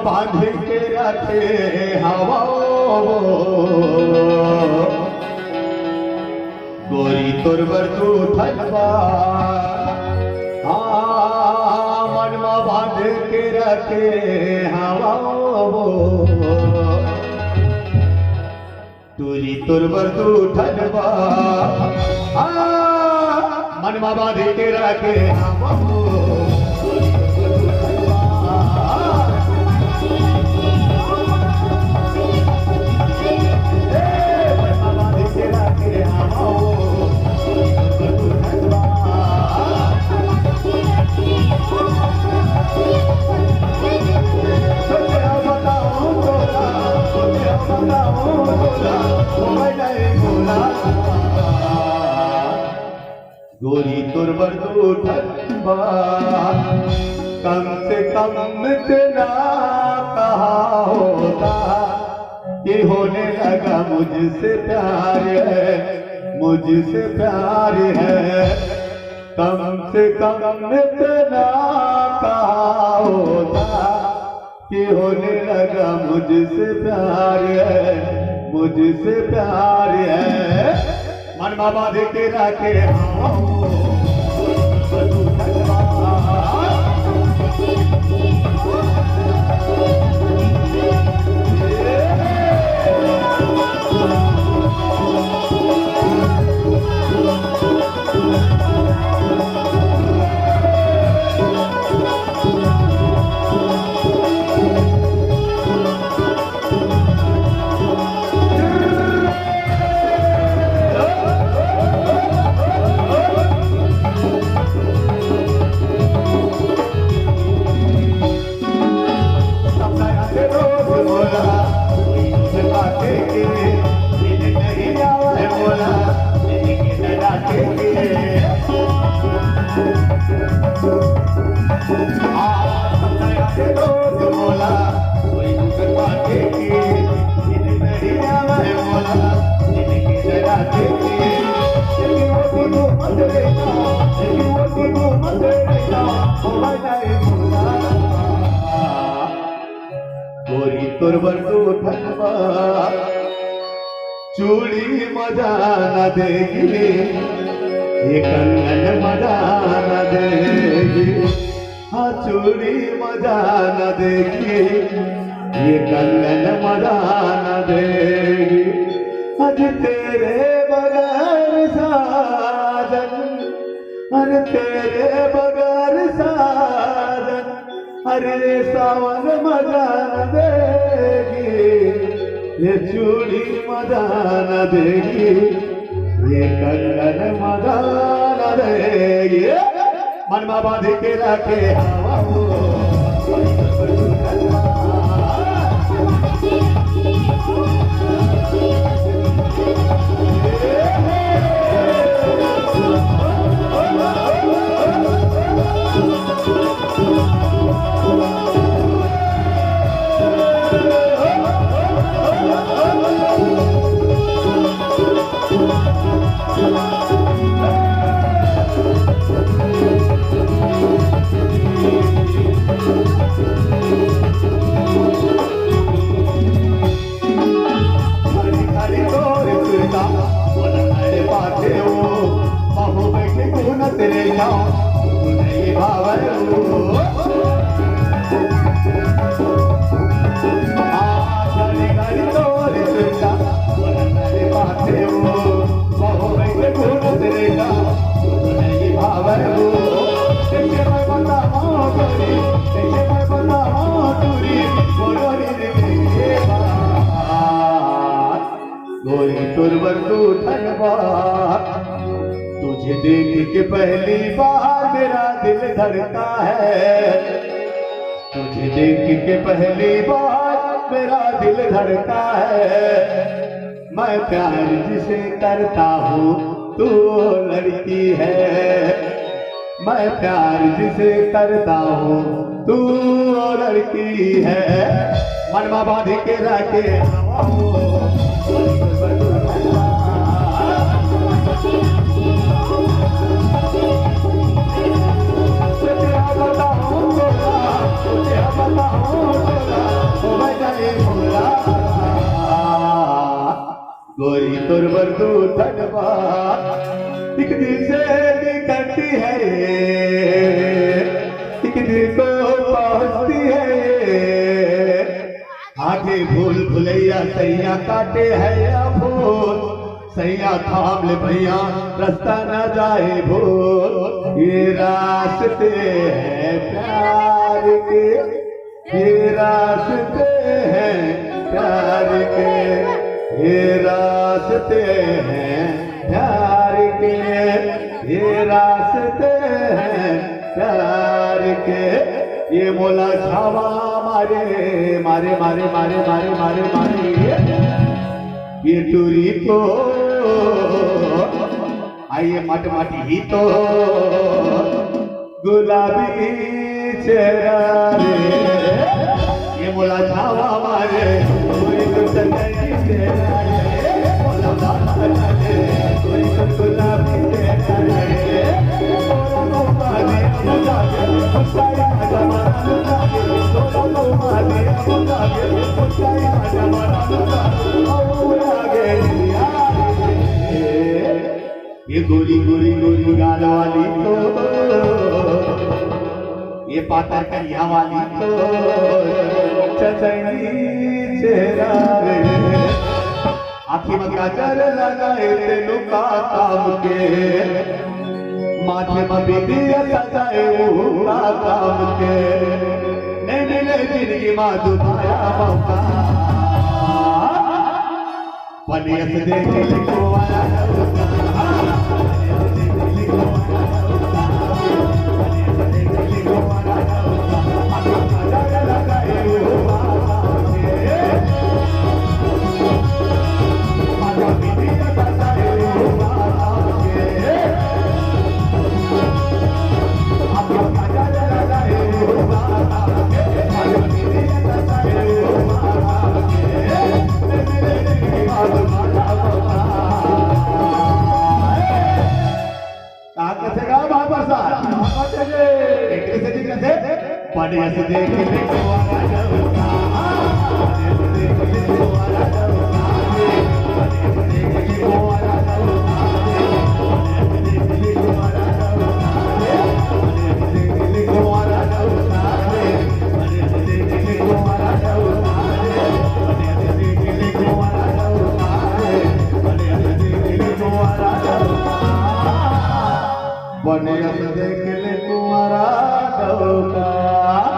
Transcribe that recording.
बांध के रखे हवा गोरी तोर बरतू ठलवा मन में बांध के रखे हवा तोरी तोर बरतू ठलवा मन में बांध के रखे हवा गोरी तोर बरदू ठलवा कम से कम इतना कहा होता कि होने लगा मुझसे प्यार है, मुझसे प्यार है। कम से कम इतना कहा होता कि होने लगा मुझसे प्यार है, मुझसे प्यार है। मन बाबा दे के रखे गोरी तोर बरदू ठलवा चूड़ी मजा न देगी, ये कंगन मजा न देगी। हाँ चूड़ी मजा न देगी, ये कंगन मजा न देगी। आज तेरे बगैर साजन, अरे तेरे बगैर साजन, अरे सावन मजा न देगी, ये चूड़ी मजा न देगी, ये कंगन मजा न देगी। मन में बांध के रखे हवा तेरे नहीं भावर गोरी तोर बरदू ठलवा तुझे देख के पहली बार मेरा दिल धड़का है, तुझे देख के पहली बार मेरा दिल धड़का है। मैं प्यार जिसे करता हूँ तू लड़की है। मैं प्यार जिसे करता हूँ तू लड़की है। मनवा बांध के रखे गोरी तोर बरदू धनवा एक दिल से निकलती है, एक दिल को पहुंचती है। आगे भूल भुलैया सैया काटे है या भूल, सैया थाम ले भैया रास्ता न जाए भूल। ये रास्ते हैं प्यार के, ये रास्ते हैं प्यार के, ये रास्ते हैं प्यार के, ये रास्ते हैं प्यार के। ये मोला छावा मारे मारे मारे मारे मारे मारे मारे ये टूरी को आइए मट मटी ही तो गुलाबी चेहरा रे। ये मोला छावा मारे कोई गुलाबी चेहरा रे, कोई गुलाबी चेहरा रे। ये गोरी गोरी गोरी गाल वाली तो, ये पातर करिया वाली तो चचनी चेहरा रे। आखी में काजल लगाए तेनू का काम के, माथे में बिंदिया सजाए का काम के। नहीं मिले जिंदगी माँ दुबारा मौका, पनियत देख लिखो वाला पनियत देख लिखो वाला बनियत देख ले तुम्हारा डोका।